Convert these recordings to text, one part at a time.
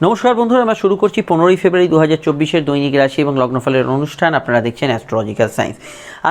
নমস্কার বন্ধুরা, আমরা শুরু করছি 15ই ফেব্রুয়ারি 2024-এর দৈনিক রাশি এবং লগ্নফলের অনুষ্ঠান। আপনারা দেখছেন অ্যাস্ট্রোলজিক্যাল সায়েন্স।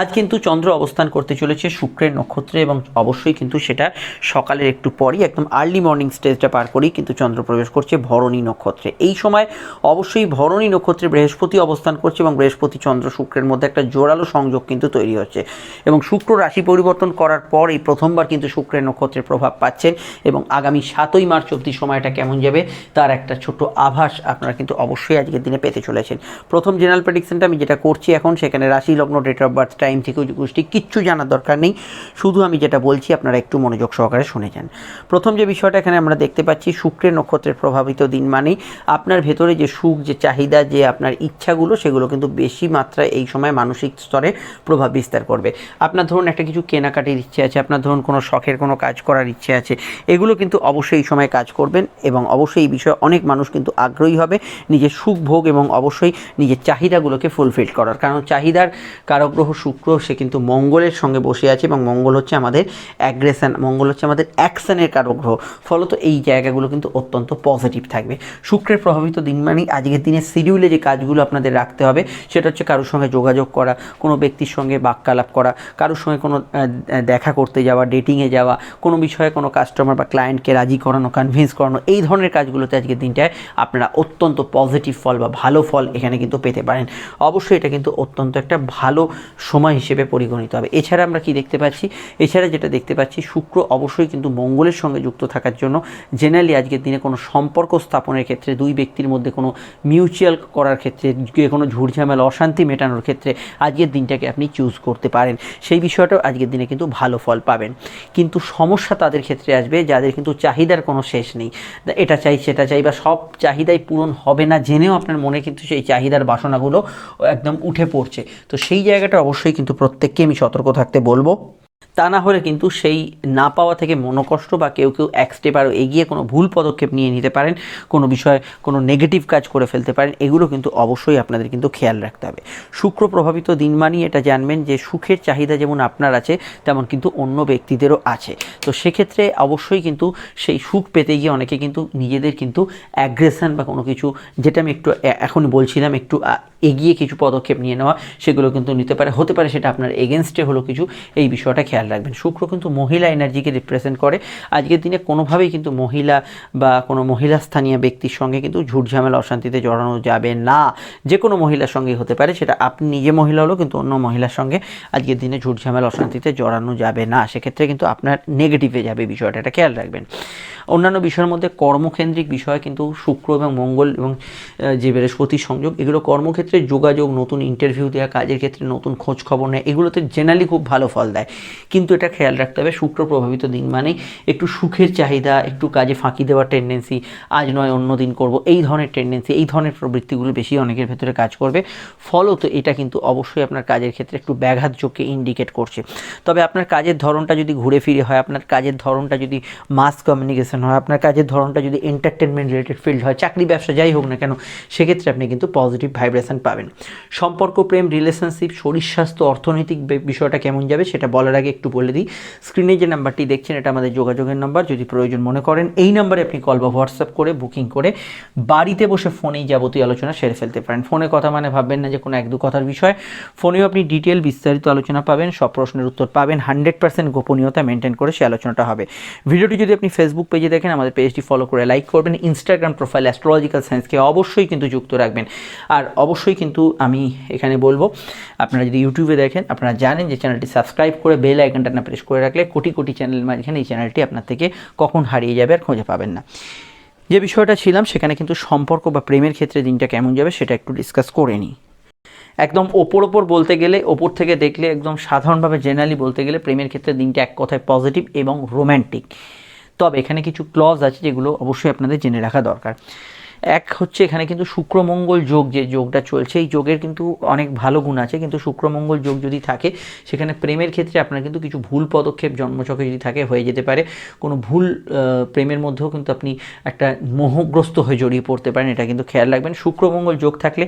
আজ কিন্তু চন্দ্র অবস্থান করতে চলেছে শুক্রের নক্ষত্রে এবং অবশ্যই কিন্তু সেটা সকালের একটু পরই একদম আর্লি মর্নিং স্টেজটা পার করেই কিন্তু চন্দ্র প্রবেশ করছে ভরণী নক্ষত্রে। এই সময় অবশ্যই ভরণী নক্ষত্রে বৃহস্পতি অবস্থান করছে এবং বৃহস্পতি চন্দ্র শুক্রের মধ্যে একটা জোরালো সংযোগ কিন্তু তৈরি হচ্ছে এবং শুক্র রাশি পরিবর্তন করার পর এই প্রথমবার কিন্তু শুক্রের নক্ষত্রের প্রভাব পাচ্ছেন এবং আগামী 7ই মার্চ অবধি সময়টা কেমন যাবে তার একটা ছোট আভাস আপনারা কিন্তু অবশ্যই আজকের দিনে পেতে চলেছেন। প্রথম জেনারেল প্রেডিকশনটা আমি যেটা করছি এখন, সেখানে রাশি লগ্ন ডেট অফ বার্থ টাইম থেকে গোষ্ঠী কিচ্ছু জানার দরকার নেই, শুধু আমি যেটা বলছি আপনারা একটু মনোযোগ সহকারে শুনে যান। প্রথম যে বিষয়টা এখানে আমরা দেখতে পাচ্ছি, শুক্রের নক্ষত্রের প্রভাবিত দিন মানেই আপনার ভেতরে যে সুখ, যে চাহিদা, যে আপনার ইচ্ছাগুলো, সেগুলো কিন্তু বেশি মাত্রায় এই সময় মানসিক স্তরে প্রভাব বিস্তার করবে। আপনার ধরুন একটা কিছু কেনাকাটির ইচ্ছে আছে, আপনার ধরুন কোনো শখের কোনো কাজ করার ইচ্ছে আছে, এগুলো কিন্তু অবশ্যই এই সময় কাজ করবেন এবং অবশ্যই এই বিষয়ে অনেক মানুষ কিন্তু আগ্রহী হবে নিজের সুখ ভোগ এবং অবশ্যই নিজের চাহিদাগুলোকে ফুলফিল করার। কারণ চাহিদার কারগ্রহ শুক্র, সে কিন্তু মঙ্গলের সঙ্গে বসে আছে এবং মঙ্গল হচ্ছে আমাদের অ্যাগ্রেশন, মঙ্গল হচ্ছে আমাদের অ্যাকশনের কারগ্রহ। ফলত এই জায়গাগুলো কিন্তু অত্যন্ত পজিটিভ থাকবে। শুক্রের প্রভাবিত দিন মানেই আজকের দিনে শিডিউলে যে কাজগুলো আপনাদের রাখতে হবে সেটা হচ্ছে কারোর সঙ্গে যোগাযোগ করা, কোনো ব্যক্তির সঙ্গে বাক্যালাপ করা, কারোর সঙ্গে কোনো দেখা করতে যাওয়া, ডেটিংয়ে যাওয়া, কোনো বিষয়ে কোনো কাস্টমার বা ক্লায়েন্টকে রাজি করানো, কনভিন্স করানো, এই ধরনের কাজগুলোতে আজকের দিনটায় আপনারা অত্যন্ত পজিটিভ ফল বা ভালো ফল এখানে কিন্তু পেতে পারেন। অবশ্যই এটা কিন্তু অত্যন্ত একটা ভালো সময় হিসেবে পরিগণিত হবে। এছাড়া আমরা কি দেখতে পাচ্ছি, এছাড়া যেটা দেখতে পাচ্ছি, শুক্র অবশ্যই কিন্তু মঙ্গলের সঙ্গে যুক্ত থাকার জন্য জেনারেলি আজকের দিনে কোনো সম্পর্ক স্থাপনের ক্ষেত্রে, দুই ব্যক্তির মধ্যে কোনো মিউচুয়াল করার ক্ষেত্রে, কোনো ঝুটঝামেলা অশান্তি মেটানোর ক্ষেত্রে আজকের দিনটাকে আপনি চুজ করতে পারেন। সেই বিষয়টাও আজকের দিনে কিন্তু ভালো ফল পাবেন। কিন্তু সমস্যা তাদের ক্ষেত্রে আসবে যাদের কিন্তু চাহিদার কোনো শেষ নেই, এটা চাই সেটা চাই, বা সব চাহিদাই পূরণ হবে না জেনেও আপনার মনে কিন্তু সেই চাহিদার বাসনাগুলো একদম উঠে পড়ছে। তো সেই জায়গাটা অবশ্যই কিন্তু প্রত্যেককে আমি সতর্ক থাকতে বলবো। তা না হলে কিন্তু সেই না পাওয়া থেকে মনোকষ্ট বা কেউ এক স্টেপ আরও এগিয়ে কোনো ভুল পদক্ষেপ নিয়ে নিতে পারেন, কোনো বিষয়ে কোনো নেগেটিভ কাজ করে ফেলতে পারেন। এগুলো কিন্তু অবশ্যই আপনাদের কিন্তু খেয়াল রাখতে হবে। শুক্র প্রভাবিত দিন মানেই এটা জানবেন যে সুখের চাহিদা যেমন আপনার আছে তেমন কিন্তু অন্য ব্যক্তিদেরও আছে। তো সেক্ষেত্রে অবশ্যই কিন্তু সেই সুখ পেতে গিয়ে অনেকে কিন্তু নিজেদের কিন্তু অ্যাগ্রেশন বা কোনো কিছু, যেটা আমি একটু এখন বলছিলাম, একটু এগিয়ে কিছু পদক্ষেপ নিয়ে নেওয়া, সেগুলো কিন্তু নিতে পারে, হতে পারে সেটা আপনার এগেনস্টে হলো কিছু। এই বিষয়টা খেয়াল রাখবেন। শুক্র কিন্তু মহিলা এনার্জিকে রিপ্রেজেন্ট করে। আজকের দিনে কোনোভাবেই কিন্তু মহিলা বা কোনো মহিলা স্থানীয় ব্যক্তির সঙ্গে কিন্তু ঝুটঝামেলা অশান্তিতে জড়ানো যাবে না। যে কোনো মহিলার সঙ্গে হতে পারে, সেটা আপনি নিজে মহিলা হলেও কিন্তু অন্য মহিলার সঙ্গে আজকের দিনে ঝুটঝামেলা অশান্তিতে জড়ানো যাবে না। সেক্ষেত্রে কিন্তু আপনার নেগেটিভে যাবে বিষয়টা, এটা খেয়াল রাখবেন। অন্যান্য বিষয়ের মধ্যে কর্মকেন্দ্রিক বিষয় কিন্তু শুক্র এবং মঙ্গল এবং যে বৃহস্পতির সংযোগ, এগুলো কর্মক্ষেত্রে যোগাযোগ, নতুন ইন্টারভিউ দেওয়া, কাজের ক্ষেত্রে নতুন খোঁজ খবর নেয়, এগুলোতে জেনারেলি খুব ভালো ফল দেয়। কিন্তু এটা খেয়াল রাখতে হবে, শুক্র প্রভাবিত দিন মানেই একটু সুখের চাহিদা, একটু কাজে ফাঁকি দেওয়ার টেন্ডেন্সি, আজ নয় অন্য দিন করব, এই ধরনের টেন্ডেন্সি, এই ধরনের প্রবৃত্তিগুলো বেশি অনেকের ভেতরে কাজ করবে। ফলত এটা কিন্তু অবশ্যই আপনার কাজের ক্ষেত্রে একটু ব্যাঘাত যোগকে ইন্ডিকেট করছে। তবে আপনার কাজের ধরনটা যদি ঘুরে ফিরে হয়, আপনার কাজের ধরনটা যদি মাস কমিউনিকেশন হয়, আপনার কাজের ধরনটা যদি এন্টারটেনমেন্ট রিলেটেড ফিল্ড হয়, চাকরি ব্যবসা যাই হোক না কেন, সেক্ষেত্রে আপনি কিন্তু পজিটিভ ভাইব্রেশন পাবেন। সম্পর্ক, প্রেম, রিলেশনশিপ, শরীর স্বাস্থ্য, অর্থনৈতিক বিষয়টা কেমন যাবে সেটা বলার আগে একটু বলে দিই, স্ক্রিনে যে নাম্বারটি দেখছেন এটা আমাদের যোগাযোগের নাম্বার। যদি প্রয়োজন মনে করেন এই নাম্বারে আপনি কল বা হোয়াটসঅ্যাপ করে বুকিং করে বাড়িতে বসে ফোনেই যাবতীয় আলোচনা সেরে ফেলতে পারেন। ফোনে কথা মানে ভাববেন না যে কোনো এক দু কথার বিষয়, ফোনেও আপনি ডিটেল বিস্তারিত আলোচনা পাবেন, সব প্রশ্নের উত্তর পাবেন, 100% গোপনীয়তা মেনটেন করে সে আলোচনাটা হবে। ভিডিওটি যদি আপনি ফেসবুক পেজে দেখেন, আমাদের পেজটি ফলো করে লাইক করবেন। ইনস্টাগ্রাম প্রোফাইল অ্যাস্ট্রোলজিক্যাল সায়েন্সকে অবশ্যই কিন্তু যুক্ত রাখবেন। আর অবশ্যই কিন্তু আমি এখানে বলবো, আপনারা যদি ইউটিউবে দেখেন, আপনারা জানেন যে চ্যানেলটি সাবস্ক্রাইব করে বেল আইকনটা না প্রেস করে রাখলে কোটি কোটি চ্যানেলের মাঝখানে এই চ্যানেলটি আপনার থেকে কখন হারিয়ে যাবে আর খুঁজে পাবেন না। যে বিষয়টা ছিলাম সেখানে কিন্তু সম্পর্ক বা প্রেমের ক্ষেত্রে দিনটা কেমন যাবে সেটা একটু ডিসকাস করে নিই। একদম ওপর বলতে গেলে, ওপর থেকে দেখলে, একদম সাধারণভাবে জেনারেলি বলতে গেলে প্রেমের ক্ষেত্রে দিনটা এক কথায় পজিটিভ এবং রোম্যান্টিক। তবে এখানে কিছু ক্লজ আছে যেগুলো অবশ্যই আপনাদের জেনে রাখা দরকার। এক হচ্ছে, এখানে কিন্তু শুক্রমঙ্গল যোগ, যে যোগটা চলছে, এই যোগের কিন্তু অনেক ভালো গুণ আছে, কিন্তু শুক্রমঙ্গল যোগ যদি থাকে সেখানে প্রেমের ক্ষেত্রে আপনার কিন্তু কিছু ভুল পদক্ষেপ জন্মছকে যদি থাকে হয়ে যেতে পারে। কোনো ভুল প্রেমের মধ্যেও কিন্তু আপনি একটা মোহগ্রস্ত হয়ে জড়িয়ে পড়তে পারেন, এটা কিন্তু খেয়াল রাখবেন। শুক্রমঙ্গল যোগ থাকলে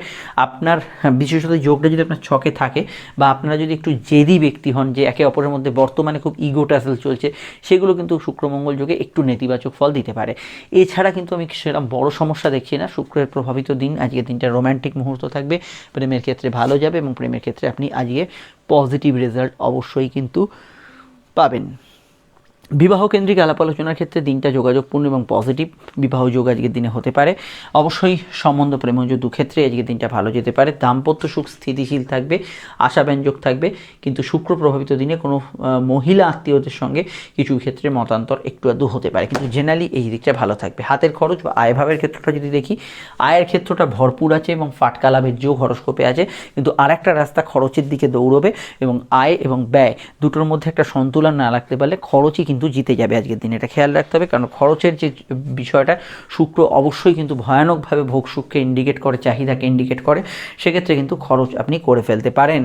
আপনার, বিশেষত যোগটা যদি আপনার ছকে থাকে বা আপনারা যদি একটু জেদি ব্যক্তি হন, যে একে অপরের মধ্যে বর্তমানে খুব ইগো টাসেল চলছে, সেগুলো কিন্তু শুক্রমঙ্গল যোগে একটু নেতিবাচক ফল দিতে পারে। এছাড়া কিন্তু আমি সেরকম বড় সমস্যা দেখি দেখছি না। শুক্রের প্রভাবিত দিন, আজকের দিনটা রোম্যান্টিক মুহূর্ত থাকবে, প্রেমের ক্ষেত্রে ভালো যাবে এবং প্রেমের ক্ষেত্রে আপনি আজকে পজিটিভ রেজাল্ট অবশ্যই কিন্তু পাবেন। বিবাহ কেন্দ্রিক আলাপ আলোচনার ক্ষেত্রে দিনটা যোগাযোগপূর্ণ এবং পজিটিভ বিবাহ যোগ আজকের দিনে হতে পারে। অবশ্যই সম্বন্ধ প্রেমজ দুক্ষেত্রে আজকের দিনটা ভালো যেতে পারে। দাম্পত্য সুখ স্থিতিশীল থাকবে, আশাব্যঞ্জক থাকবে, কিন্তু শুক্র প্রভাবিত দিনে কোনো মহিলা আত্মীয়দের সঙ্গে কিছু ক্ষেত্রে মতান্তর একটু আধটু হতে পারে, কিন্তু জেনারেলি এই দিকটা ভালো থাকবে। হাতের খরচ বা আয়ভাবের ক্ষেত্রটা যদি দেখি, আয়ের ক্ষেত্রটা ভরপুর আছে এবং ফাটকা লাভের যোগ হরস্কোপে আছে, কিন্তু আরেকটা রাস্তা খরচের দিকে দৌড়বে এবং আয় এবং ব্যয় দুটোর মধ্যে একটা সন্তুলন না রাখতে পারলে খরচই কিন্তু জিতে যাবে আজকের দিনে। এটা খেয়াল রাখতে হবে, কারণ খরচের যে বিষয়টা শুক্র অবশ্যই কিন্তু ভয়ানকভাবে ভোগ সুখকে ইন্ডিকেট করে, চাহিদাকে ইন্ডিকেট করে, সেক্ষেত্রে কিন্তু খরচ আপনি করে ফেলতে পারেন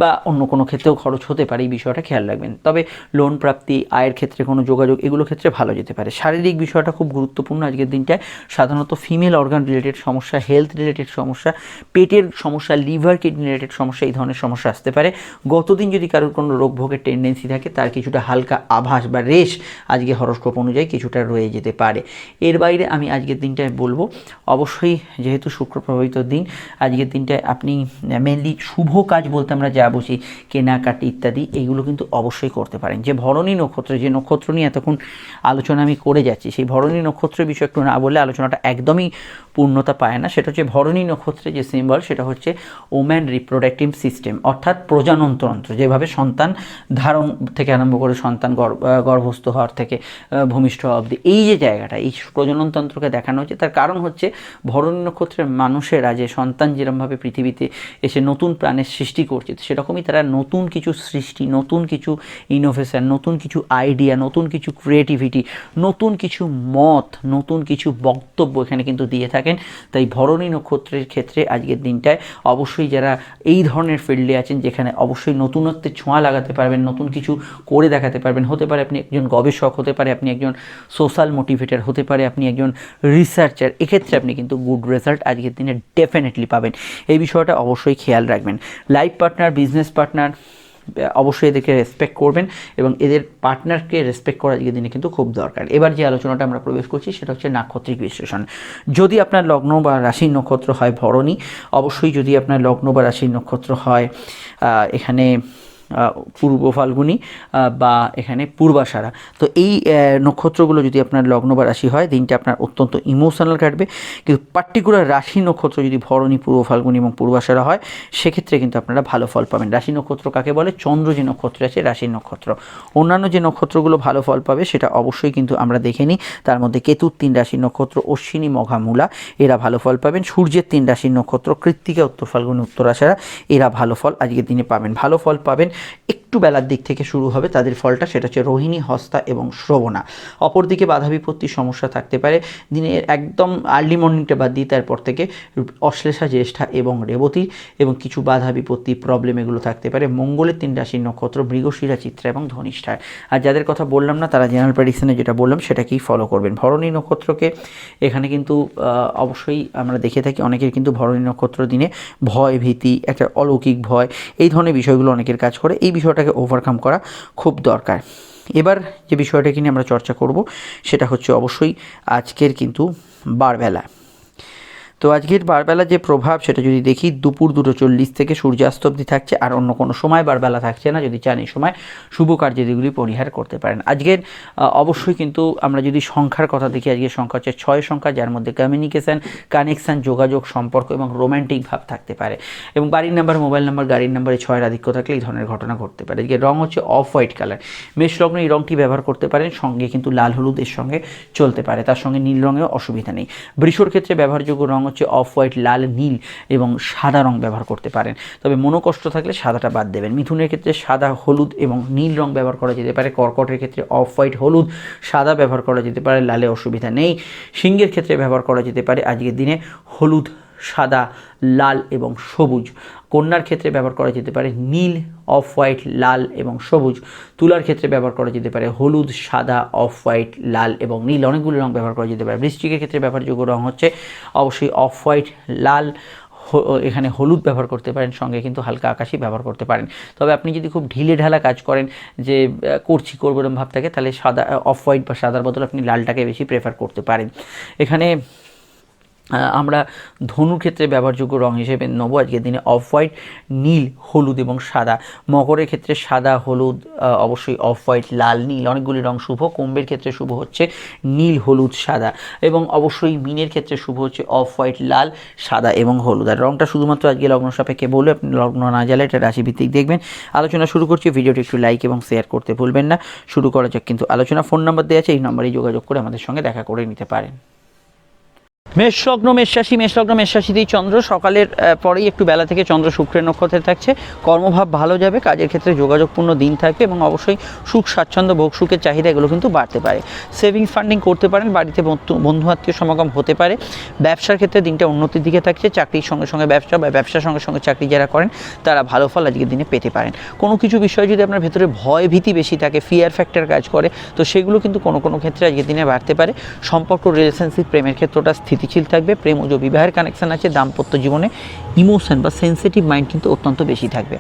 বা অন্য কোনো ক্ষেত্রেও খরচ হতে পারে, এই বিষয়টা খেয়াল রাখবেন। তবে লোন প্রাপ্তি, আয়ের ক্ষেত্রে কোনো যোগাযোগ, এগুলো ক্ষেত্রে ভালো যেতে পারে। শারীরিক বিষয়টা খুব গুরুত্বপূর্ণ আজকের দিনটায়। সাধারণত ফিমেল অর্গান রিলেটেড সমস্যা, হেলথ রিলেটেড সমস্যা, পেটের সমস্যা, লিভার কিডনি রিলেটেড সমস্যা, এই ধরনের সমস্যা আসতে পারে। গতদিন যদি কারোর কোনো রোগ ভোগের টেন্ডেন্সি থাকে, তার কিছুটা হালকা আভাস বা রেশ আজকে হরস্কোপ অনুযায়ী কিছুটা রয়ে যেতে পারে। এর বাইরে আমি আজকের দিনটায় বলবো, অবশ্যই যেহেতু শুক্র প্রভাবিত দিন, আজকের দিনটায় আপনি মেনলি শুভ কাজ বলতে আমরা যা বুঝি, কেনাকাটি ইত্যাদি, এইগুলো কিন্তু অবশ্যই করতে পারেন। যে ভরণী নক্ষত্র, যে নক্ষত্র নিয়ে এতক্ষণ আলোচনা আমি করে যাচ্ছি, সেই ভরণী নক্ষত্রের বিষয়ে একটু না বললে আলোচনাটা একদমই পূর্ণতা পায় না। সেটা হচ্ছে ভরণী নক্ষত্রে যে সিম্বল, সেটা হচ্ছে ওম্যান রিপ্রোডাক্টিভ সিস্টেম, অর্থাৎ প্রজননতন্ত্র। যেভাবে সন্তান ধারণ থেকে আরম্ভ করে সন্তান গর্ভস্থ হওয়ার থেকে ভূমিষ্ঠ হওয়া অবধি, এই যে জায়গাটা, এই প্রজননতন্ত্রকে দেখানো হচ্ছে। তার কারণ হচ্ছে ভরণী নক্ষত্রের মানুষেরা যে সন্তান যেরকমভাবে পৃথিবীতে এসে নতুন প্রাণের সৃষ্টি করছে, সেরকমই তারা নতুন কিছু সৃষ্টি, নতুন কিছু ইনোভেশন, নতুন কিছু আইডিয়া, নতুন কিছু ক্রিয়েটিভিটি, নতুন কিছু মত, নতুন কিছু বক্তব্য এখানে কিন্তু দিয়ে থাকেন। তাই ভরণী নক্ষত্রের ক্ষেত্রে আজকের দিনটায় অবশ্যই যারা এই ধরনের ফিল্ডে আছেন, যেখানে অবশ্যই নতুনত্বের ছোঁয়া লাগাতে পারবেন, নতুন কিছু করে দেখাতে পারবেন, হতে পারে আপনি একজন গবেষক, হতে পারে আপনি একজন সোশ্যাল মোটিভেটার, হতে পারে আপনি একজন রিসার্চার, এক্ষেত্রে আপনি কিন্তু গুড রেজাল্ট আজকের দিনে ডেফিনেটলি পাবেন। এই বিষয়টা অবশ্যই খেয়াল রাখবেন। লাইফ পার্টনার, বিজনেস পার্টনার, অবশ্যই এদেরকে রেসপেক্ট করবেন এবং এদের পার্টনারকে রেসপেক্ট করা আজকের দিনে কিন্তু খুব দরকার। এবার যে আলোচনাটা আমরা প্রবেশ করছি, সেটা হচ্ছে নাক্ষত্রিক বিশ্লেষণ। যদি আপনার লগ্ন বা রাশির নক্ষত্র হয় ভরণী, অবশ্যই যদি আপনার লগ্ন বা রাশির নক্ষত্র হয় এখানে পূর্ব ফাল্গুনী বা এখানে পূর্বাষাঢ়া, তো এই নক্ষত্রগুলো যদি আপনার লগ্ন বা রাশি হয়, দিনটা আপনার অত্যন্ত ইমোশনাল কাটবে। কিন্তু পার্টিকুলার রাশি নক্ষত্র যদি ভরণী, পূর্ব ফাল্গুনী এবং পূর্বাষাঢ়া হয়, সেক্ষেত্রে কিন্তু আপনারা ভালো ফল পাবেন। রাশি নক্ষত্র কাকে বলে? চন্দ্র যে নক্ষত্র আছে, রাশির নক্ষত্র। অন্যান্য যে নক্ষত্রগুলো ভালো ফল পাবে সেটা অবশ্যই কিন্তু আমরা দেখে নিই। তার মধ্যে কেতুর 3 রাশির নক্ষত্র অশ্বিনী, মঘা, মূলা, এরা ভালো ফল পাবেন। সূর্যের 3 রাশির নক্ষত্র কৃত্তিকা, উত্তর ফাল্গুনী, উত্তরাষাঢ়া, এরা ভালো ফল আজকের দিনে পাবেন। ভালো ফল পাবেন একটু বেলার দিক থেকে শুরু হবে তাদের ফলটা, সেটা হচ্ছে রোহিণী, হস্তা এবং শ্রবণা। অপরদিকে বাধা বিপত্তির সমস্যা থাকতে পারে দিনের একদম আর্লি মর্নিংটা বাদ দিয়ে, তারপর থেকে অশ্লেষা, জ্যেষ্ঠা এবং রেবতী, এবং কিছু বাধা বিপত্তি, প্রবলেম এগুলো থাকতে পারে। মঙ্গলের 3 রাশির নক্ষত্র মৃগশিরা, চিত্রা এবং ধনিষ্ঠা। আর যাদের কথা বললাম না, তারা জেনারেল প্রেডিকশনে যেটা বললাম সেটাকেই ফলো করবেন। ভরণী নক্ষত্রকে এখানে কিন্তু অবশ্যই আমরা দেখে থাকি অনেকের কিন্তু ভরণী নক্ষত্র দিনে ভয়, ভীতি, একটা অলৌকিক ভয়, এই ধরনের বিষয়গুলো অনেকের কাজ করে। এই বিষয়টাকে ওভারকাম করা খুব দরকার। এবার যে বিষয়টাকে নিয়ে আমরা চর্চা করব, সেটা হচ্ছে অবশ্যই আজকের কিন্তু বারবেলা। তো আজকের বারবেলা যে প্রভাব, সেটা যদি দেখি, দুপুর 2:40 থেকে সূর্যাস্ত অবধি থাকছে, আর অন্য কোনো সময় বারবেলা থাকছে না। যদি চান এই সময় শুভ কার্যাদিগুলি পরিহার করতে পারেন। আজকের অবশ্যই কিন্তু আমরা যদি সংখ্যার কথা দেখি, আজকের সংখ্যা হচ্ছে 6 সংখ্যা, যার মধ্যে কমিউনিকেশান, কানেকশান, যোগাযোগ, সম্পর্ক এবং রোম্যান্টিক ভাব থাকতে পারে। এবং বাড়ির নাম্বার, মোবাইল নাম্বার, গাড়ির নাম্বারে 6-এর আধিক্য থাকলে এই ধরনের ঘটনা ঘটতে পারে। আজকের রং হচ্ছে অফ হোয়াইট কালার। মেষ লগ্ন এই রঙটি ব্যবহার করতে পারেন, সঙ্গে কিন্তু লাল হলুদ এর সঙ্গে চলতে পারে, তার সঙ্গে নীল রঙেও অসুবিধা নেই। বৃষর ক্ষেত্রে ব্যবহারযোগ্য রং হচ্ছে অফ হোয়াইট, লাল, নীল এবং সাদা রং ব্যবহার করতে পারেন, তবে মনোকষ্ট থাকলে সাদাটা বাদ দেবেন। মিথুনের ক্ষেত্রে সাদা, হলুদ এবং নীল রং ব্যবহার করা যেতে পারে। কর্কটের ক্ষেত্রে অফ হোয়াইট, হলুদ, সাদা ব্যবহার করা যেতে পারে, লালে অসুবিধা নেই। সিংহের ক্ষেত্রে ব্যবহার করা যেতে পারে আজকের দিনে হলুদ, সাদা, লাল এবং সবুজ। কন্যার ক্ষেত্রে ব্যবহার করা যেতে পারে নীল, অফ হোয়াইট, লাল এবং সবুজ। তুলার ক্ষেত্রে ব্যবহার করা যেতে পারে হলুদ, সাদা, অফ হোয়াইট, লাল এবং নীল, অনেকগুলো রং ব্যবহার করা যেতে পারে। বৃশ্চিকের ক্ষেত্রে ব্যবহারযোগ্য রং হচ্ছে অবশ্যই অফ হোয়াইট, লাল, এখানে হলুদ ব্যবহার করতে পারেন, সঙ্গে কিন্তু হালকা আকাশি ব্যবহার করতে পারেন। তবে আপনি যদি খুব ঢিলে ঢালা কাজ করেন, যে করবো এরকম ভাব থাকে, তাহলে সাদা, অফ হোয়াইট বা সাদার বদলে আপনি লালটাকে বেশি প্রেফার করতে পারেন। এখানে আমরা ধনুর ক্ষেত্রে ব্যবহারযোগ্য রং হিসেবে নেবো আজকের দিনে অফ হোয়াইট, নীল, হলুদ এবং সাদা। মকরের ক্ষেত্রে সাদা, হলুদ, অবশ্যই অফ হোয়াইট, লাল, নীল অনেকগুলি রং শুভ। কুম্ভের ক্ষেত্রে শুভ হচ্ছে নীল, হলুদ, সাদা এবং অবশ্যই মীনের ক্ষেত্রে শুভ হচ্ছে অফ হোয়াইট, লাল, সাদা এবং হলুদ। আর রংটা শুধুমাত্র আজকে লগ্ন সাপেক্ষে বলে, আপনি লগ্ন না জানলে এটা রাশিভিত্তিক দেখবেন। আলোচনা শুরু করছি, ভিডিওটি একটু লাইক এবং শেয়ার করতে ভুলবেন না। শুরু করা যাক কিন্তু আলোচনা। ফোন নাম্বার দেওয়া আছে, এই নাম্বারেই যোগাযোগ করে আমাদের সঙ্গে দেখা করে নিতে পারেন। মেষলগ্ন, মেষরাশি। মেষলগ্ন, মেষরাশিতেই চন্দ্র। সকালের পরেই একটু বেলা থেকে চন্দ্র শুক্রের নক্ষত্রে থাকছে। কর্মভাব ভালো যাবে, কাজের ক্ষেত্রে যোগাযোগপূর্ণ দিন থাকবে এবং অবশ্যই সুখ স্বাচ্ছন্দ্য, ভোগ সুখের চাহিদা এগুলো কিন্তু বাড়তে পারে। সেভিংস ফান্ডিং করতে পারেন, বাড়িতে বন্ধু আত্মীয় সমাগম হতে পারে। ব্যবসার ক্ষেত্রে দিনটা উন্নতির দিকে থাকছে। চাকরির সঙ্গে সঙ্গে ব্যবসা বা ব্যবসার সঙ্গে সঙ্গে চাকরি যারা করেন তারা ভালো ফল আজকের দিনে পেতে পারেন। কোনো কিছু বিষয় যদি আপনার ভেতরে ভয় ভীতি বেশি থাকে, ফিয়ার ফ্যাক্টর কাজ করে, তো সেগুলো কিন্তু কোনো ক্ষেত্রে আজকের দিনে বাড়তে পারে। সম্পর্ক, রিলেশনশিপ, প্রেমের ক্ষেত্রটা স্থিতিশীল থাকবে। প্রেম ও বিবাহের কানেকশন আছে। দাম্পত্য জীবনে ইমোশন বা সেন্সিটিভ মাইন্ড কিন্তু অত্যন্ত বেশি থাকবে।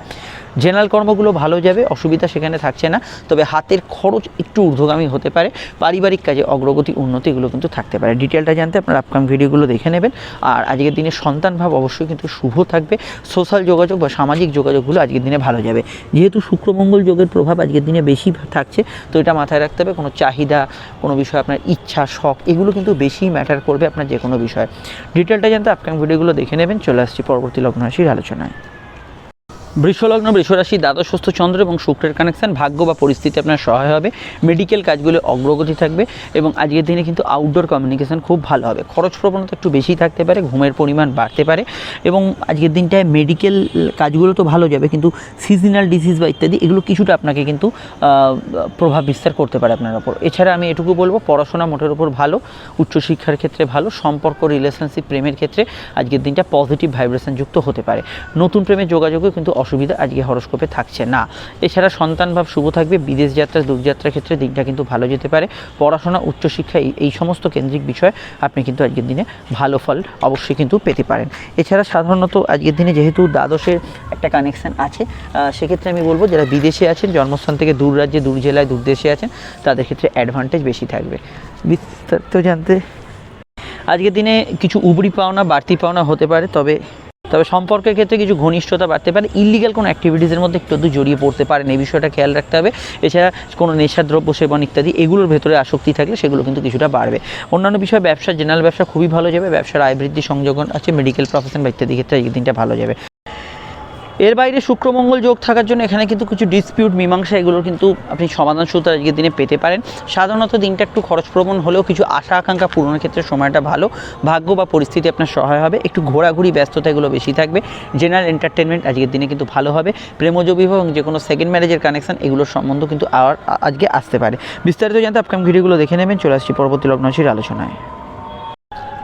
জেনারেল কর্মগুলো ভালো যাবে, অসুবিধা সেখানে থাকছে না, তবে হাতের খরচ একটু ঊর্ধ্বগামী হতে পারে। পারিবারিক কাজে অগ্রগতি, উন্নতি এগুলো কিন্তু থাকতে পারে। ডিটেলটা জানতে আপনার আপকামিং ভিডিওগুলো দেখে নেবেন। আর আজকের দিনে সন্তান ভাব অবশ্যই কিন্তু শুভ থাকবে। সোশ্যাল যোগাযোগ বা সামাজিক যোগাযোগগুলো আজকের দিনে ভালো যাবে। যেহেতু শুক্রমঙ্গল যোগের প্রভাব আজকের দিনে বেশি থাকছে, তো এটা মাথায় রাখতে হবে। কোনো চাহিদা, কোনো বিষয়, আপনার ইচ্ছা, শখ এগুলো কিন্তু বেশি ম্যাটার করবে আপনার যে কোনো বিষয়। ডিটেলটা জানতে আপকামিং ভিডিওগুলো দেখে নেবেন। চলে আসছি পরবর্তী লগ্ন রাশির আলোচনায়। বৃষলগ্ন, বৃষরাশি, দ্বাদশস্থ চন্দ্র এবং শুক্রের কানেকশন ভাগ্য বা পরিস্থিতি আপনার সহায় হবে। মেডিকেল কাজগুলো অগ্রগতি থাকবে এবং আজকের দিনে কিন্তু আউটডোর কমিউনিকেশন খুব ভালো হবে। খরচ প্রবণতা একটু বেশি থাকতে পারে, ঘুমের পরিমাণ বাড়তে পারে এবং আজকের দিনটায় মেডিকেল কাজগুলো তো ভালো যাবে, কিন্তু সিজনাল ডিজিজ বা ইত্যাদি এগুলো কিছুটা আপনাকে কিন্তু প্রভাব বিস্তার করতে পারে আপনার ওপর। এছাড়া আমি এটুকু বলবো, পড়াশোনা মোটের ওপর ভালো, উচ্চশিক্ষার ক্ষেত্রে ভালো, সম্পর্ক, রিলেশনশিপ, প্রেমের ক্ষেত্রে আজকের দিনটা পজিটিভ ভাইব্রেশন যুক্ত হতে পারে। নতুন প্রেমের যোগাযোগও কিন্তু অসুবিধা আজকে হরস্কোপে থাকছে না। এছাড়া সন্তান ভাব শুভ থাকবে। বিদেশ যাত্রা, দূরযাত্রার ক্ষেত্রে দিনটা কিন্তু ভালো যেতে পারে। পড়াশোনা, উচ্চশিক্ষা এই সমস্ত কেন্দ্রিক বিষয় আপনি কিন্তু আজকের দিনে ভালো ফল অবশ্যই কিন্তু পেতে পারেন। এছাড়া সাধারণত আজকের দিনে যেহেতু দ্বাদশের একটা কানেকশান আছে, সেক্ষেত্রে আমি বলবো যারা বিদেশে আছেন, জন্মস্থান থেকে দূর রাজ্যে, দূর জেলায়, দূর দেশে আছেন, তাদের ক্ষেত্রে অ্যাডভান্টেজ বেশি থাকবে। বিস্তারিত জানতে আজকের দিনে কিছু উপরি পাওনা, বাড়তি পাওনা হতে পারে, তবে সম্পর্কের ক্ষেত্রে কিছু ঘনিষ্ঠতা বাড়তে পারে। ইলিগাল কোনো অ্যাক্টিভিটিসের মধ্যে একটু জড়িয়ে পড়তে পারেন, এই বিষয়টা খেয়াল রাখতে হবে। এছাড়া কোনো নেশাদ্রব্য সেবন ইত্যাদি এগুলোর ভেতরে আসক্তি থাকলে সেগুলো কিন্তু কিছুটা বাড়বে। অন্যান্য বিষয়, ব্যবসা, জেনারেল ব্যবসা খুবই ভালো যাবে। ব্যবসার আয় বৃদ্ধি সংযোজন আছে। মেডিকেল প্রফেশন বা ইত্যাদি ক্ষেত্রে এই দিনটা ভালো যাবে। এর বাইরে শুক্রমঙ্গল যোগ থাকার জন্য এখানে কিন্তু কিছু ডিসপিউট, মীমাংসা এগুলো কিন্তু আপনি সমাধান সূত্র আজকের দিনে পেতে পারেন। সাধারণত দিনটা একটু খরচপ্রবণ হলেও কিছু আশা আকাঙ্ক্ষা পূরণের ক্ষেত্রে সময়টা ভালো। ভাগ্য বা পরিস্থিতি আপনার সহায় হবে। একটু ঘোরাঘুরি, ব্যস্ততা এগুলো বেশি থাকবে। জেনারেল এন্টারটেনমেন্ট আজকের দিনে কিন্তু ভালো হবে। প্রেমজ বিবাহ এবং যে কোনো সেকেন্ড ম্যারেজের কানেকশন এগুলোর সম্বন্ধ কিন্তু আজকে আসতে পারে। বিস্তারিত জানতে আপকামিং ভিডিওগুলো দেখে নেবেন। চলে আসছি পরবর্তী লগ্ন রাশির আলোচনায়।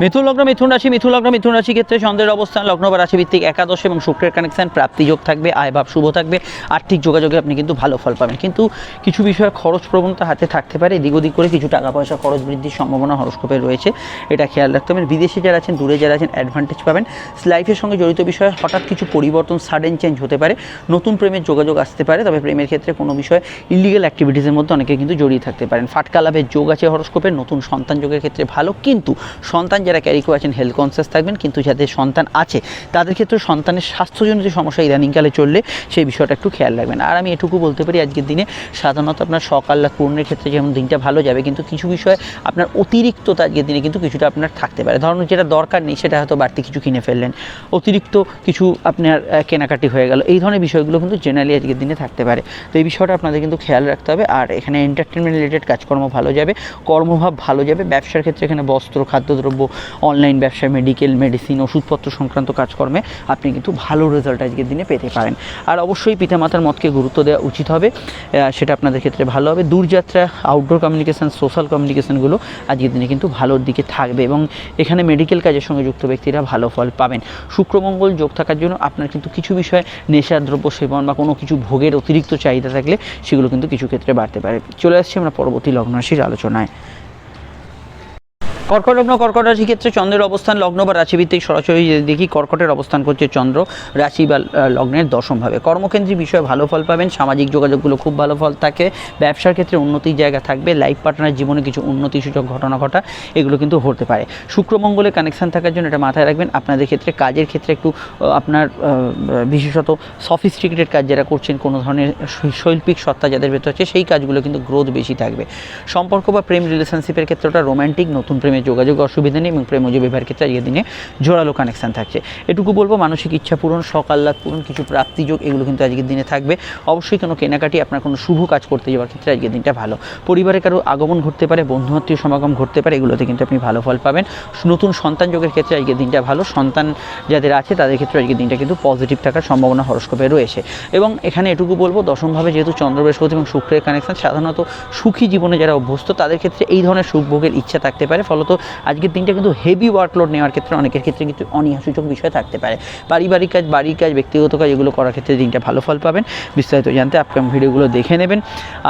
মিথুন লগ্ন, মিথুন রাশি। মিথুন লগ্ন, মিথুন রাশি ক্ষেত্রে চন্দ্রের অবস্থান লগ্ন বা রাশিভিত্তিক একাদশ এবং শুক্রের কানেকশন, প্রাপ্তিযোগ থাকবে, আয় ভাব শুভ থাকবে। আর্থিক যোগাযোগে আপনি কিন্তু ভালো ফল পাবেন, কিন্তু কিছু বিষয়ে খরচ প্রবণতা হাতে থাকতে পারে। এদিক ওদিক করে কিছু টাকা পয়সা খরচ বৃদ্ধির সম্ভাবনা হরস্কোপে রয়েছে, এটা খেয়াল রাখতে হবে। বিদেশে যারা আছেন, দূরে যারা আছেন, অ্যাডভান্টেজ পাবেন। লাইফের সঙ্গে জড়িত বিষয়ে হঠাৎ কিছু পরিবর্তন, সাডেন চেঞ্জ হতে পারে। নতুন প্রেমের যোগাযোগ আসতে পারে, তবে প্রেমের ক্ষেত্রে কোনো বিষয়ে ইলিগাল অ্যাক্টিভিটিসের মধ্যে অনেকে কিন্তু জড়িয়ে থাকতে পারেন। ফাটকা লাভের যোগ আছে হরস্কোপে। নতুন সন্তান যোগের ক্ষেত্রে ভালো, কিন্তু সন্তান যারা ক্যারি করে আছেন হেলথ কনসিয়াস থাকবেন, কিন্তু যাদের সন্তান আছে তাদের ক্ষেত্রে সন্তানের স্বাস্থ্যজনিত সমস্যা ইদানিংকালে চললে সেই বিষয়টা একটু খেয়াল রাখবেন। আর আমি এটুকু বলতে পারি, আজকের দিনে সাধারণত আপনার সকাল পূর্ণের ক্ষেত্রে যেমন দিনটা ভালো যাবে, কিন্তু কিছু বিষয় আপনার অতিরিক্ততা আজকের দিনে কিন্তু কিছুটা আপনার থাকতে পারে। ধরুন যেটা দরকার নেই সেটা হয়তো বাড়তি কিছু কিনে ফেললেন, অতিরিক্ত কিছু আপনার কেনাকাটি হয়ে গেল, এই ধরনের বিষয়গুলো কিন্তু জেনারেলি আজকের দিনে থাকতে পারে। তো এই বিষয়টা আপনাদের কিন্তু খেয়াল রাখতে হবে। আর এখানে এন্টারটেনমেন্ট রিলেটেড কাজকর্ম ভালো যাবে, কর্মভাব ভালো যাবে। ব্যবসার ক্ষেত্রে এখানে বস্ত্র, খাদ্যদ্রব্য, অনলাইন ব্যবসা, মেডিকেল, মেডিসিন, ওষুধপত্র সংক্রান্ত কাজকর্মে আপনি কিন্তু ভালো রেজাল্ট আজকের দিনে পেতে পারেন। আর অবশ্যই পিতামাতার মতকে গুরুত্ব দেওয়া উচিত হবে, সেটা আপনাদের ক্ষেত্রে ভালো হবে। দূরযাত্রা, আউটডোর কমিউনিকেশান, সোশ্যাল কমিউনিকেশানগুলো আজকের দিনে কিন্তু ভালোর দিকে থাকবে এবং এখানে মেডিকেল কাজের সঙ্গে যুক্ত ব্যক্তিরা ভালো ফল পাবেন। শুক্রমঙ্গল যোগ থাকার জন্য আপনার কিন্তু কিছু বিষয়ে নেশাদ্রব্য সেবন বা কোনো কিছু ভোগের অতিরিক্ত চাহিদা থাকলে সেগুলো কিন্তু কিছু ক্ষেত্রে বাড়তে পারে। চলে আসছি আমরা পরবর্তী লগ্ন রাশির আলোচনায়। কর্কট লগ্ন কর্কট রাশি ক্ষেত্রে চন্দ্রের অবস্থান লগ্ন বা রাশিভিত্তিক সরাসরি দেখি কর্কটের অবস্থান করছে চন্দ্র রাশি বা লগ্নের দশমভাবে। কর্মকেন্দ্রিক বিষয়ে ভালো ফল পাবেন, সামাজিক যোগাযোগগুলো খুব ভালো ফল থাকে, ব্যবসার ক্ষেত্রে উন্নতির জায়গা থাকবে, লাইফ পার্টনার জীবনে কিছু উন্নতিসূচক ঘটনা ঘটা এগুলো কিন্তু হতে পারে। শুক্র মঙ্গলের কানেকশান থাকার জন্য এটা মাথায় রাখবেন। আপনাদের ক্ষেত্রে কাজের ক্ষেত্রে একটু আপনার বিশেষত সফিস্টিকেটেড কাজ যারা করছেন, কোনো ধরনের শৈল্পিক সত্তা যাদের ভেতর আছে সেই কাজগুলো কিন্তু গ্রোথ বেশি থাকবে। সম্পর্ক বা প্রেম রিলেশনশিপের ক্ষেত্রে ওটা রোম্যান্টিক, নতুন প্রেমের যোগাযোগ অসুবিধা নেই এবং প্রেমজ বিবাহের ক্ষেত্রে আজকের দিনে জোরালো কানেকশান থাকছে। এটুকু বলবো, মানসিক ইচ্ছা পূরণ, শখ আহ্লাদ পূরণ, কিছু প্রাপ্তিযোগ এগুলো কিন্তু আজকের দিনে থাকবে। অবশ্যই কোনো কেনাকাটি, আপনার কোনো শুভ কাজ করতে যাওয়ার ক্ষেত্রে আজকের দিনটা ভালো। পরিবারে কারো আগমন ঘটতে পারে, বন্ধু আত্মীয় সমাগম ঘটতে পারে, এগুলোতে কিন্তু আপনি ভালো ফল পাবেন। নতুন সন্তান যোগের ক্ষেত্রে আজকের দিনটা ভালো। সন্তান যাদের আছে তাদের ক্ষেত্রে আজকের দিনটা কিন্তু পজিটিভ থাকার সম্ভাবনা হরস্কোপে রয়েছে। এবং এখানে এটুকু বলবো, দশমভাবে যেহেতু চন্দ্র বৃহস্পতি এবং শুক্রের কানেকশন, সাধারণত সুখী জীবনে যারা অভ্যস্ত তাদের ক্ষেত্রে এই ধরনের সুখ ভোগের ইচ্ছা থাকতে পারে। ফলত আজকের দিনটা কিন্তু হেভি ওয়ার্কলোড নেওয়ার ক্ষেত্রে অনেকের ক্ষেত্রে কিন্তু অনীহাসূচক বিষয় থাকতে পারে। পারিবারিক কাজ, বাড়ির কাজ, ব্যক্তিগত কাজ এগুলো করার ক্ষেত্রে দিনটা ভালো ফল পাবেন। বিস্তারিত জানতে আপকামিং ভিডিওগুলো দেখে নেবেন।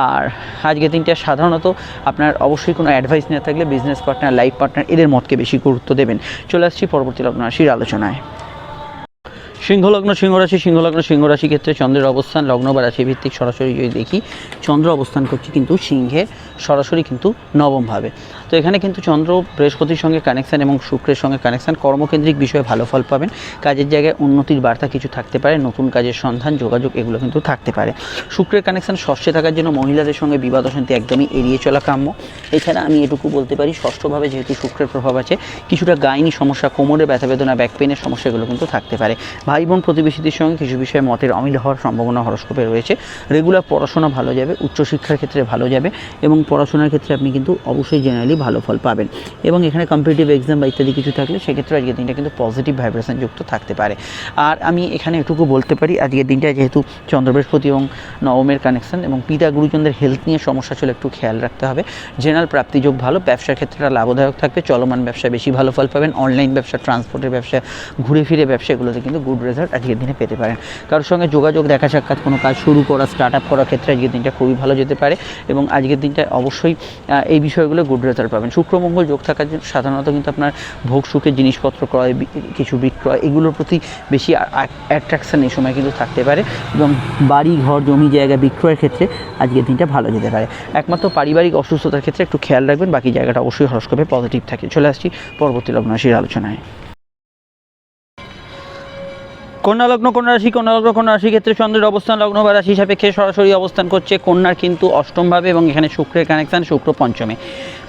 আর আজকের দিনটা সাধারণত আপনার অবশ্যই কোনো অ্যাডভাইস না থাকলে বিজনেস পার্টনার, লাইফ পার্টনার এদের মতকে বেশি গুরুত্ব দেবেন। চলে আসছি পরবর্তী লগ্ন রাশির আলোচনায়। সিংহলগ্ন সিংহরাশি ক্ষেত্রে চন্দ্রের অবস্থান লগ্ন বা রাশি ভিত্তিক সরাসরি যদি দেখি, চন্দ্র অবস্থান করছে কিন্তু সিংহের সরাসরি কিন্তু নবমভাবে। তো এখানে কিন্তু চন্দ্র বৃহস্পতির সঙ্গে কানেকশান এবং শুক্রের সঙ্গে কানেকশান, কর্মকেন্দ্রিক বিষয়ে ভালো ফল পাবেন। কাজের জায়গায় উন্নতির বার্তা কিছু থাকতে পারে, নতুন কাজের সন্ধান, যোগাযোগ এগুলো কিন্তু থাকতে পারে। শুক্রের কানেকশান ষষ্ঠে থাকার জন্য মহিলাদের সঙ্গে বিবাদ অশান্তি একদমই এড়িয়ে চলা কাম্য। এছাড়া আমি এটুকু বলতে পারি, ষষ্ঠভাবে যেহেতু শুক্রের প্রভাব আছে, কিছুটা গাইনি সমস্যা, কোমরে ব্যথা বেদনা, ব্যাক পেনের সমস্যা এগুলো কিন্তু থাকতে পারে। ভাই বোন প্রতিবেশীদের সঙ্গে কিছু বিষয়ে মতের অমিল হওয়ার সম্ভাবনা হরস্কোপে রয়েছে। রেগুলার পড়াশোনা ভালো যাবে, উচ্চশিক্ষার ক্ষেত্রে ভালো যাবে এবং পড়াশোনার ক্ষেত্রে আপনি কিন্তু অবশ্যই জেনারেলি ভালো ফল পাবেন। এবং এখানে কম্পিটিটিভ এক্সাম বা ইত্যাদি কিছু থাকলে সেক্ষেত্রে আজকের দিনটা কিন্তু পজিটিভ ভাইব্রেশন যুক্ত থাকতে পারে। আর আমি এখানে এটুকু বলতে পারি, আজকের দিনটা যেহেতু চন্দ্র বৃহস্পতি এবং নবমের কানেকশন এবং পিতা গুরুজনদের হেলথ নিয়ে সমস্যা চলে একটু খেয়াল রাখতে হবে। জেনারেল প্রাপ্তিযোগ ভালো, ব্যবসার ক্ষেত্রে লাভদায়ক থাকবে, চলমান ব্যবসায় বেশি ভালো ফল পাবেন। অনলাইন ব্যবসা, ট্রান্সপোর্টের ব্যবসা, ঘুরে ফিরে ব্যবসা এগুলোতে কিন্তু গুড রেজাল্ট আজকের দিনে পেতে পারেন। কারোর সঙ্গে যোগাযোগ, দেখা সাক্ষাৎ, কোনো কাজ শুরু করা, স্টার্ট আপ করার ক্ষেত্রে আজকের দিনটা খুবই ভালো যেতে পারে এবং আজকের দিনটা অবশ্যই এই বিষয়গুলো গুড রেজাল্ট পাবেন। শুক্রমঙ্গল যোগ থাকার জন্য সাধারণত কিন্তু আপনার ভোগ সুখের জিনিসপত্র ক্রয়, কিছু বিক্রয় এগুলোর প্রতি বেশি অ্যাট্রাকশান এই সময় কিন্তু থাকতে পারে এবং বাড়ি ঘর জমি জায়গা বিক্রয়ের ক্ষেত্রে আজকের দিনটা ভালো যেতে পারে। একমাত্র পারিবারিক অসুস্থতার ক্ষেত্রে একটু খেয়াল রাখবেন, বাকি জায়গাটা অবশ্যই হরস্কোপে পজিটিভ থাকে। চলে আসছি পরবর্তী লগ্ন রাশির আলোচনায়। কন্যা রাশি ক্ষেত্রে চন্দ্রের অবস্থান লগ্ন বা রাশি সাপেক্ষে সরাসরি অবস্থান করছে। কন্যার কিন্তু অষ্টমভাবে এবং এখানে শুক্রের কানেকশান, শুক্র পঞ্চমে।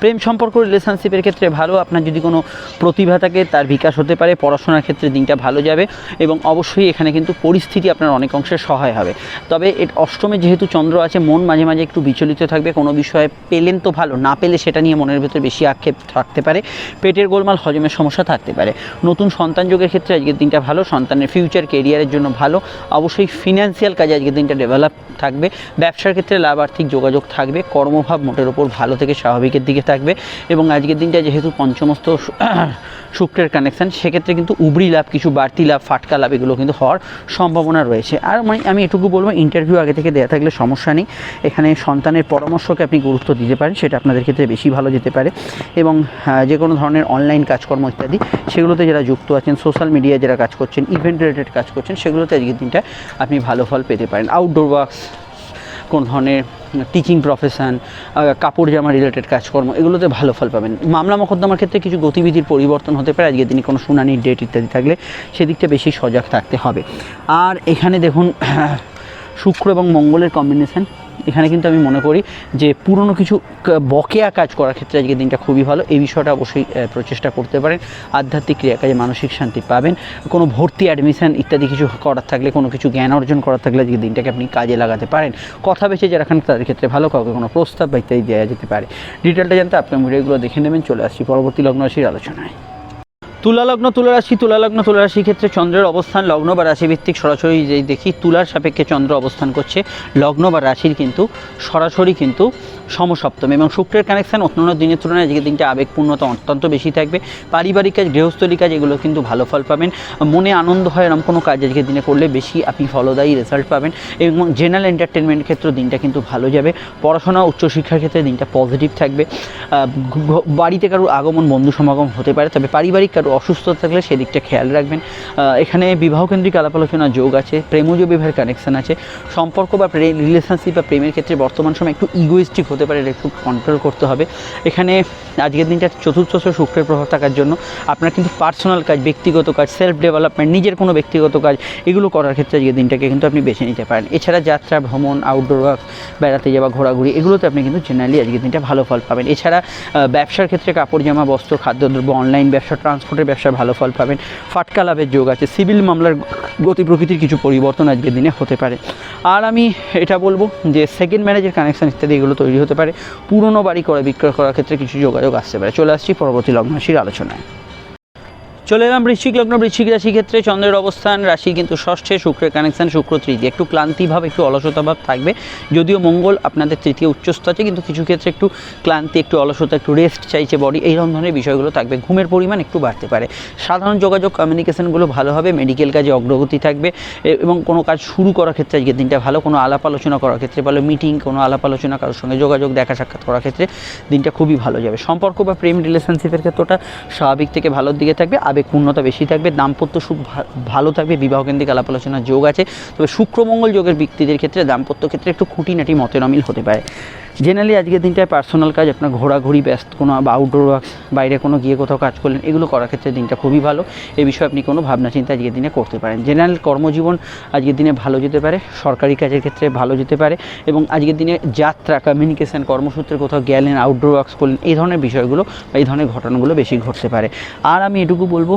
প্রেম সম্পর্ক, রিলেশনশিপের ক্ষেত্রে ভালো। আপনার যদি কোনো প্রতিভা থাকে তার বিকাশ হতে পারে। পড়াশোনার ক্ষেত্রে দিনটা ভালো যাবে এবং অবশ্যই এখানে কিন্তু পরিস্থিতি আপনার অনেক অংশে সহায় হবে। তবে অষ্টমে যেহেতু চন্দ্র আছে, মন মাঝে মাঝে একটু বিচলিত থাকবে। কোনো বিষয়ে পেলেন তো ভালো, না পেলে সেটা নিয়ে মনের ভেতর বেশি আক্ষেপ থাকতে পারে। পেটের গোলমাল, হজমের সমস্যা থাকতে পারে। নতুন সন্তান যোগের ক্ষেত্রে আজকের দিনটা ভালো, সন্তানের ফিউচার কেরিয়ারের জন্য ভালো। অবশ্যই ফিনান্সিয়াল কাজে আজকের দিনটা ডেভেলপ থাকবে। ব্যবসার ক্ষেত্রে লাভ, আর্থিক যোগাযোগ থাকবে। কর্মভাব মোটের ওপর ভালো থেকে স্বাভাবিকের দিকে থাকবে এবং আজকের দিনটা যেহেতু পঞ্চমস্ত শুক্রের কানেকশান, সেক্ষেত্রে কিন্তু উবরি লাভ, কিছু বাড়তি লাভ, ফাটকা লাভ এগুলো কিন্তু হওয়ার সম্ভাবনা রয়েছে। আর আমি এটুকু বলবো, ইন্টারভিউ আগে থেকে দেওয়া থাকলে সমস্যা নেই। এখানে সন্তানের পরামর্শকে আপনি গুরুত্ব দিতে পারেন, সেটা আপনাদের ক্ষেত্রে বেশি ভালো যেতে পারে। এবং যে কোনো ধরনের অনলাইন কাজকর্ম ইত্যাদি সেগুলোতে যারা যুক্ত আছেন, সোশ্যাল মিডিয়ায় যারা কাজ করছেন, ইভেন্ট রিলেটেড কাজ করছেন, সেগুলোতে আজকের দিনটা আপনি ভালো ফল পেতে পারেন। আউটডোর ওয়ার্কস, কোন ধরনের টিচিং প্রফেশন, কাপড় জামা রিলেটেড কাজকর্ম এগুলোতে ভালো ফল পাবেন। মামলা মোকদ্দমার ক্ষেত্রে কিছু গতিবিধির পরিবর্তন হতে পারে। আজকের দিনে কোনো শুনানির ডেট ইত্যাদি থাকলে সেদিকটা বেশি সজাগ থাকতে হবে। আর এখানে দেখুন শুক্র এবং মঙ্গলের কম্বিনেশান, এখানে কিন্তু আমি মনে করি যে পুরনো কিছু বকেয়া কাজ করার ক্ষেত্রে আজকের দিনটা খুবই ভালো। এই বিষয়টা অবশ্যই প্রচেষ্টা করতে পারেন। আধ্যাত্মিক ক্রিয়াকাজে মানসিক শান্তি পাবেন। কোনো ভর্তি, অ্যাডমিশন ইত্যাদি কিছু করার থাকলে, কোনো কিছু জ্ঞান অর্জন করার থাকলে আজকের দিনটাকে আপনি কাজে লাগাতে পারেন। কথা বেছে যারা খান তাদের ক্ষেত্রে ভালো, কাউকে কোনো প্রস্তাব বা ইত্যাদি দেওয়া যেতে পারে। ডিটেলটা জানতে আপনার ভিডিওগুলো দেখে নেবেন। চলে আসছি পরবর্তী লগ্ন রাশির আলোচনায়। তুলা রাশি ক্ষেত্রে চন্দ্রের অবস্থান লগ্ন বা রাশি ভিত্তিক সরাসরি যেই দেখি, তুলার সাপেক্ষে চন্দ্র অবস্থান করছে। লগ্ন বা রাশির কিন্তু সরাসরি কিন্তু সমসপ্তম, এবং শুক্রের কানেকশান অন্যান্য দিনের তুলনায় আজকের দিনটা আবেগপূর্ণতা অত্যন্ত বেশি থাকবে। পারিবারিক কাজ, গৃহস্থলী কাজ এগুলো কিন্তু ভালো ফল পাবেন। মনে আনন্দ হয় এরকম কোনো কাজ আজকের দিনে করলে বেশি আপনি ফলদায়ী রেজাল্ট পাবেন, এবং জেনারেল এন্টারটেনমেন্টের ক্ষেত্রে দিনটা কিন্তু ভালো যাবে। পড়াশোনা উচ্চশিক্ষার ক্ষেত্রে দিনটা পজিটিভ থাকবে। বাড়িতে কারোর আগমন, বন্ধু সমাগম হতে পারে, তবে পারিবারিক কারো অসুস্থতা থাকলে সেদিকটা খেয়াল রাখবেন। এখানে বিবাহকেন্দ্রিক আলাপ আলোচনার যোগ আছে, প্রেমজ বিবাহের কানেকশান আছে। সম্পর্ক বা রিলেশনশিপ বা প্রেমের ক্ষেত্রে বর্তমান সময় একটু ইগোইস্টিক হতে পারে, এটা একটু কন্ট্রোল করতে হবে। এখানে আজকের দিনটা চতুর্থ শুক্রের প্রভাব থাকার জন্য আপনার কিন্তু পার্সোনাল কাজ, ব্যক্তিগত কাজ, সেলফ ডেভেলপমেন্ট, নিজের কোনো ব্যক্তিগত কাজ এগুলো করার ক্ষেত্রে আজকের দিনটাকে কিন্তু আপনি বেছে নিতে পারেন। এছাড়া যাত্রা, ভ্রমণ, আউটডোর ওয়ার্ক, বেড়াতে যাওয়া, ঘোরাঘুরি এগুলোতে আপনি কিন্তু জেনারেলি আজকের দিনটা ভালো ফল পাবেন। এছাড়া ব্যবসার ক্ষেত্রে কাপড় জামা, বস্ত্র, খাদ্যদ্রব্য, অনলাইন ব্যবসা, ট্রান্সপোর্টের ব্যবসা ভালো ফল পাবেন। ফাটকা লাভের যোগ আছে। সিভিল মামলার গতি প্রকৃতির কিছু পরিবর্তন আজকের দিনে হতে পারে। আর আমি এটা বলবো যে সেকেন্ড ম্যারেজের কানেকশান ইত্যাদি এগুলো তৈরি হতে পারে। পুরনো বাড়ি ক্রয় বিক্রয় করার ক্ষেত্রে কিছু যোগাযোগ আসতে পারে। চলে আসছি পরবর্তী লগ্ন রাশির আলোচনায়। চলে এলাম বৃশ্চিক লগ্ন। বৃশ্চিক রাশি ক্ষেত্রে চন্দ্রের অবস্থান, রাশি কিন্তু ষষ্ঠে, শুক্রের কানেকশান, শুক্র তৃতীয়। একটু ক্লান্তিভাব, একটু অলসতাভাব থাকবে, যদিও মঙ্গল আপনাদের তৃতীয় উচ্চস্থ আছে, কিন্তু কিছু ক্ষেত্রে একটু ক্লান্তি, একটু অলসতা, একটু রেস্ট চাইছে বডি, এই ধরনের বিষয়গুলো থাকবে। ঘুমের পরিমাণ একটু বাড়তে পারে। সাধারণ যোগাযোগ, কমিউনিকেশনগুলো ভালো হবে। মেডিকেল কাজে অগ্রগতি থাকবে, এবং কোনো কাজ শুরু করার ক্ষেত্রে আজকের দিনটা ভালো। কোনো আলাপ আলোচনা করার ক্ষেত্রে ভালো, মিটিং, কোনো আলাপ আলোচনা, কারোর সঙ্গে যোগাযোগ, দেখা সাক্ষাৎ করার ক্ষেত্রে দিনটা খুবই ভালো যাবে। সম্পর্ক বা প্রেম রিলেশনশিপের ক্ষেত্রটা স্বাভাবিক থেকে ভালোর দিকে থাকবে, আবেগপূর্ণতা বেশি থাকবে, দাম্পত্য সুখ ভালো থাকবে, বিবাহকেন্দ্রিক আলাপ আলোচনার যোগ আছে। তবে শুক্র মঙ্গল যোগের ব্যক্তিদের ক্ষেত্রে দাম্পত্য ক্ষেত্রে একটু খুঁটিনাটি মতের অমিল হতে পারে। জেনারেলি আজকের দিনটায় পার্সোনাল কাজ, আপনার ঘোরাঘুরি, ব্যস্ত কোনো বা আউটডোর ওয়ার্কস, বাইরে কোনো গিয়ে কোথাও কাজ করলেন, এগুলো করার ক্ষেত্রে দিনটা খুবই ভালো। এই বিষয়ে আপনি কোনো ভাবনা চিন্তা আজকের দিনে করতে পারেন। জেনারেল কর্মজীবন আজকের দিনে ভালো যেতে পারে, সরকারি কাজের ক্ষেত্রে ভালো যেতে পারে, এবং আজকের দিনে যাত্রা, কমিউনিকেশন, কর্মসূত্রে কোথাও গেলেন, আউটডোর ওয়ার্কস করলেন, এই ধরনের বিষয়গুলো বা এই ধরনের ঘটনাগুলো বেশি ঘটতে পারে। আর আমি এটুকু বলবো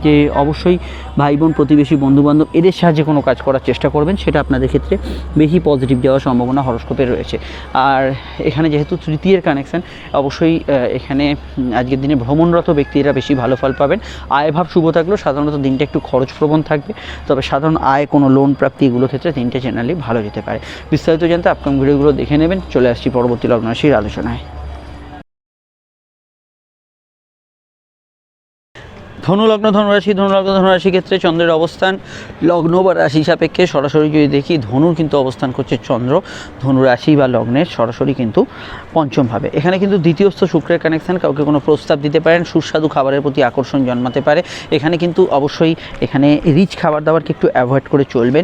যে অবশ্যই ভাই বোন, প্রতিবেশী, বন্ধুবান্ধব এদের সাহায্যে কোনো কাজ করার চেষ্টা করবেন, সেটা আপনাদের ক্ষেত্রে বেশি পজিটিভ যাওয়ার সম্ভাবনা হরস্কোপে রয়েছে। আর এখানে যেহেতু তৃতীয়ের কানেকশান, অবশ্যই এখানে আজকের দিনে ভ্রমণরত ব্যক্তিরা বেশি ভালো ফল পাবেন। আয়ভাব শুভ থাকলেও সাধারণত দিনটা একটু খরচপ্রবণ থাকবে, তবে সাধারণ আয়, কোনো লোন প্রাপ্তি এগুলো ক্ষেত্রে দিনটা জেনারেলি ভালো যেতে পারে। বিস্তারিত জানতে আপকামিং ভিডিওগুলো দেখে নেবেন। চলে আসছি পরবর্তী লগ্ন রাশির আলোচনায়। ধনুলগ্ন ধনুরাশি ক্ষেত্রে চন্দ্রের অবস্থান লগ্ন বা রাশি সাপেক্ষে সরাসরি যদি দেখি, ধনুর কিন্তু অবস্থান করছে চন্দ্র ধনুরাশি বা লগ্নের সরাসরি কিন্তু পঞ্চমভাবে। এখানে কিন্তু দ্বিতীয়স্থ শুক্রের কানেকশান, কাউকে কোনো প্রস্তাব দিতে পারেন, সুস্বাদু খাবারের প্রতি আকর্ষণ জন্মাতে পারে। এখানে কিন্তু অবশ্যই এখানে রিচ খাবার দাবারকে একটু অ্যাভয়েড করে চলবেন।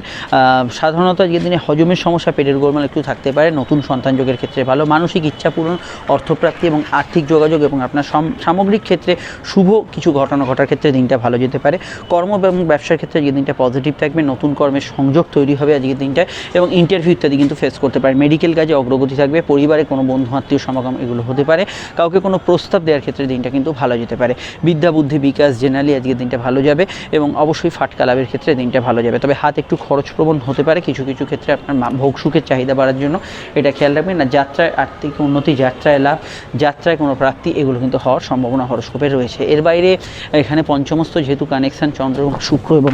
সাধারণত আজকের দিনে হজমের সমস্যা, পেটের গোলমাল একটু থাকতে পারে। নতুন সন্তান যোগের ক্ষেত্রে ভালো, মানসিক ইচ্ছা পূরণ, অর্থপ্রাপ্তি এবং আর্থিক যোগাযোগ এবং আপনার সামগ্রিক ক্ষেত্রে শুভ কিছু ঘটনা ঘটার ক্ষেত্রে দিনটা ভালো যেতে পারে। কর্ম এবং ব্যবসার ক্ষেত্রে আজকের দিনটা পজিটিভ থাকবে, নতুন কর্মের সংযোগ তৈরি হবে আজকের দিনটায়, এবং ইন্টারভিউ ইত্যাদি কিন্তু ফেস করতে পারে। মেডিকেল কাজে অগ্রগতি থাকবে, পরিবারে কোনো বন্ধু আত্মীয় সমাগম এগুলো হতে পারে। কাউকে কোনো প্রস্তাব দেওয়ার ক্ষেত্রে দিনটা কিন্তু ভালো যেতে পারে। বিদ্যা বুদ্ধি বিকাশ জেনারেলি আজকের দিনটা ভালো যাবে, এবং অবশ্যই ফাটকা লাভের ক্ষেত্রে দিনটা ভালো যাবে। তবে হাত একটু খরচপ্রবণ হতে পারে কিছু কিছু ক্ষেত্রে, আপনার ভোগ সুখের চাহিদা বাড়ার জন্য এটা খেয়াল রাখবেন। না যাত্রায় আর্থিক উন্নতি, যাত্রায় লাভ, যাত্রায় কোনো প্রাপ্তি এগুলো কিন্তু হওয়ার সম্ভাবনা হরস্কোপে রয়েছে। এর বাইরে এখানে পঞ্চমস্থ যেহেতু কানেকশান চন্দ্র এবং শুক্র এবং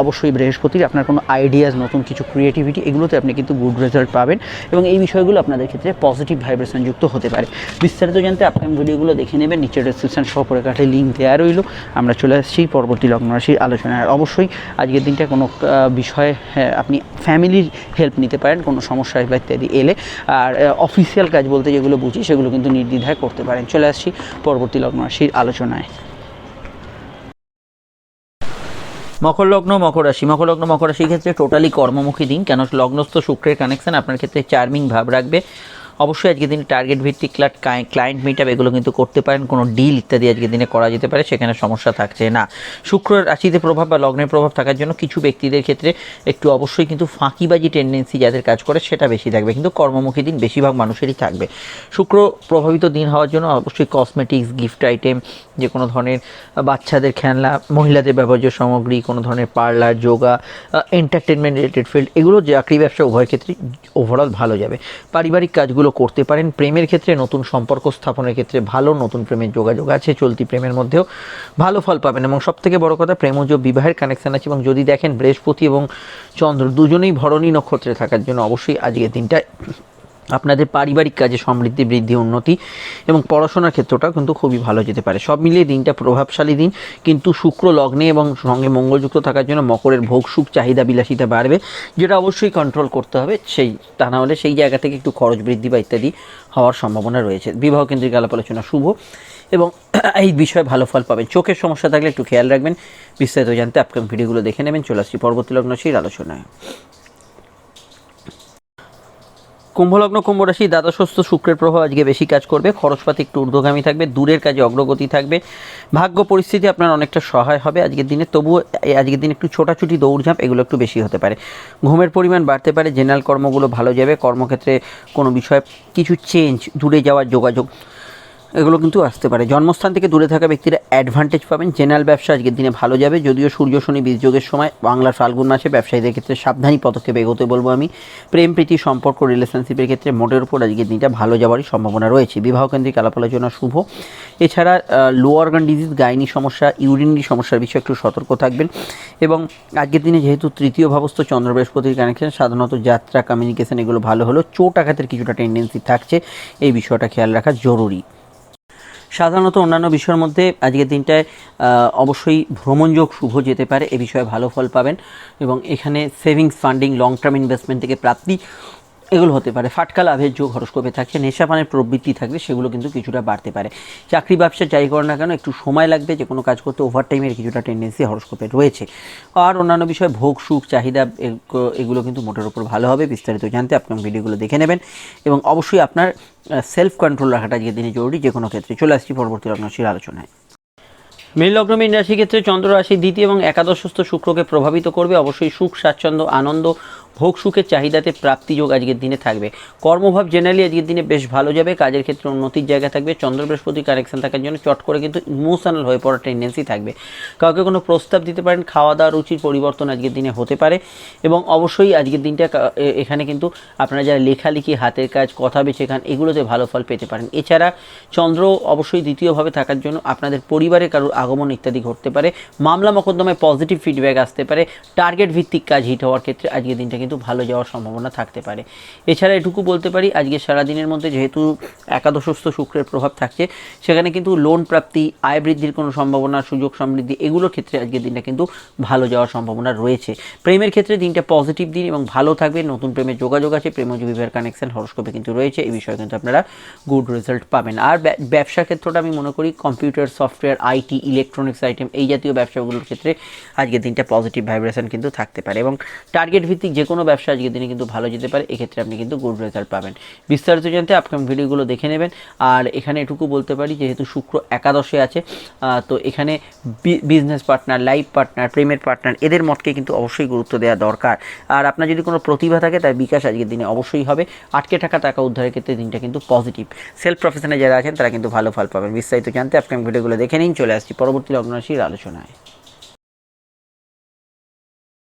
অবশ্যই বৃহস্পতির, আপনার কোনো আইডিয়াস, নতুন কিছু ক্রিয়েটিভিটি এগুলোতে আপনি কিন্তু গুড রেজাল্ট পাবেন, এবং এই বিষয়গুলো আপনাদের ক্ষেত্রে পজিটিভ ভাইব্রেশন যুক্ত হতে পারে। বিস্তারিত জানতে আপনার ভিডিওগুলো দেখে নেবেন, নিচের ডেসক্রিপশন সহ পরে কাটে লিঙ্ক দেওয়া রইল। আমরা চলে আসছি পরবর্তী লগ্ন রাশির আলোচনায়। আর অবশ্যই আজকের দিনটা কোনো বিষয়ে আপনি ফ্যামিলির হেল্প নিতে পারেন কোনো সমস্যা বা ইত্যাদি এলে। আর অফিসিয়াল কাজ বলতে যেগুলো বুঝি সেগুলো কিন্তু নির্দ্বিধায় করতে পারেন। চলে আসছি পরবর্তী লগ্ন রাশির আলোচনায়। মকর লগ্ন মকর রাশির ক্ষেত্রে টোটালি কর্মমুখী দিন, কেন লগ্নস্থ শুক্রের কানেকশন আপনার ক্ষেত্রে চার্মিং ভাব রাখবে। অবশ্যই আজকের দিনে টার্গেট ভিত্তিক ক্লায়েন্ট মিট আপ এগুলো কিন্তু করতে পারেন, কোনো ডিল ইত্যাদি আজকের দিনে করা যেতে পারে, সেখানে সমস্যা থাকছে না। শুক্র রাশিতে প্রভাব বা লগ্নের প্রভাব থাকার জন্য কিছু ব্যক্তিদের ক্ষেত্রে একটু অবশ্যই কিন্তু ফাঁকিবাজি টেন্ডেন্সি যাদের কাজ করে সেটা বেশি থাকবে, কিন্তু কর্মমুখী দিন বেশিরভাগ মানুষেরই থাকবে। শুক্র প্রভাবিত দিন হওয়ার জন্য অবশ্যই কসমেটিক্স, গিফট আইটেম, যে কোনো ধরনের বাচ্চাদের খেলনা, মহিলাদের ব্যবহার্য সামগ্রী, কোনো ধরনের parlour, yoga, entertainment related field, এগুলো চাকরি ব্যবসা উভয় ক্ষেত্রেই ওভারঅল ভালো যাবে। পারিবারিক কাজগুলো করতে পারেন। প্রেমের ক্ষেত্রে নতুন সম্পর্ক স্থাপনের ক্ষেত্রে ভালো, নতুন প্রেমের যোগাযোগ আছে, চলতি প্রেমের মধ্যেও ভালো ফল পাবেন। এবং সবথেকে বড় কথা, প্রেমজ বিবাহের কানেকশান আছে। এবং যদি দেখেন বৃহস্পতি এবং চন্দ্র দুজনেই ভরণী নক্ষত্রে থাকার জন্য অবশ্যই আজকের দিনটা আপনাদের পারিবারিক কাজে সমৃদ্ধি, বৃদ্ধি, উন্নতি এবং পড়াশোনার ক্ষেত্রটাও কিন্তু খুবই ভালো যেতে পারে। সব মিলিয়ে দিনটা প্রভাবশালী দিন, কিন্তু শুক্র লগ্নে এবং সঙ্গে মঙ্গলযুক্ত থাকার জন্য মকরের ভোগ সুখ চাহিদা বিলাসিতা বাড়বে, যেটা অবশ্যই কন্ট্রোল করতে হবে। তা না হলে সেই জায়গা থেকে একটু খরচ বৃদ্ধি বা ইত্যাদি হওয়ার সম্ভাবনা রয়েছে। বিবাহ কেন্দ্রিক আলাপ আলোচনা শুভ এবং এই বিষয়ে ভালো ফল পাবেন। চোখের সমস্যা থাকলে একটু খেয়াল রাখবেন। বিস্তারিত জানতে আপকামিং ভিডিওগুলো দেখে নেবেন। চলে আসছি পরবর্তী লগ্ন রাশির আলোচনায়। কুম্ভলগ্ন, কুম্ভ রাশি, দ্বাদশস্থ শুক্রের প্রভাব আজকে বেশি কাজ করবে। খরচপাতি একটু ঊর্ধ্বগামী থাকবে, দূরের কাজে অগ্রগতি থাকবে, ভাগ্য পরিস্থিতি আপনার অনেকটা সহায় হবে আজকের দিনে। তবুও আজকের দিনে একটু ছোটাছুটি, দৌড়ঝাঁপ এগুলো একটু বেশি হতে পারে। ঘুমের পরিমাণ বাড়তে পারে। জেনারেল কর্মগুলো ভালো যাবে। কর্মক্ষেত্রে কোনো বিষয়ে কিছু চেঞ্জ, দূরে যাওয়ার যোগাযোগ এগুলো কিন্তু আসতে পারে। জন্মস্থান থেকে দূরে থাকা ব্যক্তিরা অ্যাডভান্টেজ পাবেন। জেনারেল ব্যবসা আজকের দিনে ভালো যাবে, যদিও সূর্য শনি বীজযোগের সময় বাংলার ফাল্গুন মাসে ব্যবসায়ীদের ক্ষেত্রে সাবধানী পদক্ষেপ এগোতে বলবো আমি। প্রেম প্রীতি সম্পর্ক রিলেশনশিপের ক্ষেত্রে মোটের উপর আজকের দিনটা ভালো যাওয়ারই সম্ভাবনা রয়েছে। বিবাহ কেন্দ্রিক আলাপ আলোচনা শুভ। এছাড়া লো অর্গান ডিজিজ, গাইনি সমস্যা, ইউরিনারি সমস্যার বিষয়ে একটু সতর্ক থাকবেন। এবং আজকের দিনে যেহেতু তৃতীয় ভাবস্থ চন্দ্র বৃহস্পতির কানেকশন, সাধারণত যাত্রা, কমিউনিকেশন এগুলো ভালো হলো। চোট আঘাতের কিছুটা টেন্ডেন্সি থাকছে, এই বিষয়টা খেয়াল রাখা জরুরি। সাধারণত অন্যান্য বিষয়ের মধ্যে আজকের দিনটায় অবশ্যই ভ্রমণযোগ শুভ যেতে পারে, এ বিষয়ে ভালো ফল পাবেন। এবং এখানে savings, funding, long term investment থেকে প্রাপ্তি এগুলো হতে পারে। ফাটকা লাভের যোগ হরস্কোপে থাকছে। নেশাপানের প্রবৃত্তি থাকবে, সেগুলো কিন্তু কিছুটা বাড়তে পারে। চাকরি ব্যবসা যাই করো না কেন একটু সময় লাগবে, যে কোনো কাজ করতে ওভার টাইমের কিছুটা টেন্ডেন্সি হরস্কোপে রয়েছে। আর অন্যান্য বিষয়ে ভোগ সুখ চাহিদা এগুলো কিন্তু মোটের উপর ভালো হবে। বিস্তারিত জানতে আপনার ভিডিওগুলো দেখে নেবেন এবং অবশ্যই আপনার সেলফ কন্ট্রোল রাখাটা আজকের দিনে জরুরি যে কোনো ক্ষেত্রে। চলে আসছি পরবর্তী লগ্ন রাশির আলোচনায়। মীন লগ্ন, মীন রাশি ক্ষেত্রে চন্দ্র রাশি দ্বিতীয় এবং একাদশস্থ শুক্রকে প্রভাবিত করবে। অবশ্যই সুখ, স্বাচ্ছন্দ্য, আনন্দ, ভোগ সুখের চাহিদাতে প্রাপ্তিযোগ আজকের দিনে থাকবে। কর্মভাব জেনারেলি আজকের দিনে বেশ ভালো যাবে। কাজের ক্ষেত্রে উন্নতির জায়গা থাকবে। চন্দ্র বৃহস্পতি কানেকশন থাকার জন্য চট করে কিন্তু ইমোশনাল হয়ে পড়ার টেন্ডেন্সি থাকবে। কাউকে কোনো প্রস্তাব দিতে পারেন। খাওয়া দাওয়া রুচির পরিবর্তন আজকের দিনে হতে পারে। এবং অবশ্যই আজকের দিনটা এখানে কিন্তু আপনারা যারা লেখালেখি, হাতের কাজ, কথা বেছে খান এগুলোতে ভালো ফল পেতে পারেন। এছাড়া চন্দ্র অবশ্যই দ্বিতীয়ভাবে থাকার জন্য আপনাদের পরিবারে কারোর আগমন ইত্যাদি ঘটতে পারে। মামলা মোকদ্দমায় পজিটিভ ফিডব্যাক আসতে পারে। টার্গেট ভিত্তিক কাজ হিট হওয়ার ক্ষেত্রে আজকের দিনটা কিন্তু ভালো যাওয়ার সম্ভাবনা থাকতে পারে। এছাড়া এটুকু বলতে পারি, আজকে সারাদিনের মধ্যে যেহেতু একাদশস্থ শুক্রের প্রভাব থাকছে, সেখানে কিন্তু লোন প্রাপ্তি, আয় বৃদ্ধির কোনো সম্ভাবনা, সুযোগ সমৃদ্ধি এগুলোর ক্ষেত্রে আজকের দিনটা কিন্তু ভালো যাওয়ার সম্ভাবনা রয়েছে। প্রেমের ক্ষেত্রে দিনটা পজিটিভ দিন এবং ভালো থাকবে। নতুন প্রেমের যোগাযোগ আছে। প্রেমজ বিবাহের কানেকশন হরস্কোপে কিন্তু রয়েছে, এই বিষয়ে কিন্তু আপনারা গুড রেজাল্ট পাবেন। আর ব্যবসা ক্ষেত্রটা আমি মনে করি computer, software, IT, electronics item এই জাতীয় ব্যবসাগুলোর ক্ষেত্রে আজকের দিনটা পজিটিভ ভাইব্রেশন কিন্তু থাকতে পারে। এবং টার্গেট ভিত্তিক যে কোনো ব্যবসা আজকের দিনে কিন্তু ভালো যেতে পারে। এক্ষেত্রে আপনি কিন্তু গুড রেজাল্ট পাবেন। বিস্তারিত জানতে আপকামিং ভিডিওগুলো দেখে নেবেন। আর এখানে এটুকু বলতে পারি, যেহেতু শুক্র একাদশে আছে, তো এখানে বিজনেস পার্টনার, লাইফ পার্টনার, প্রেমের পার্টনার এদের মতকে কিন্তু অবশ্যই গুরুত্ব দেওয়া দরকার। আর আপনার যদি কোনো প্রতিভা থাকে তার বিকাশ আজকের দিনে অবশ্যই হবে। আটকে থাকা টাকা উদ্ধারের ক্ষেত্রে দিনটা কিন্তু পজিটিভ। সেলফ প্রফেশনে যারা আছেন তারা কিন্তু ভালো ফল পাবেন। বিস্তারিত জানতে আপকামিং ভিডিওগুলো দেখে নিন। চলে আসছি পরবর্তী লগ্ন রাশির আলোচনায়।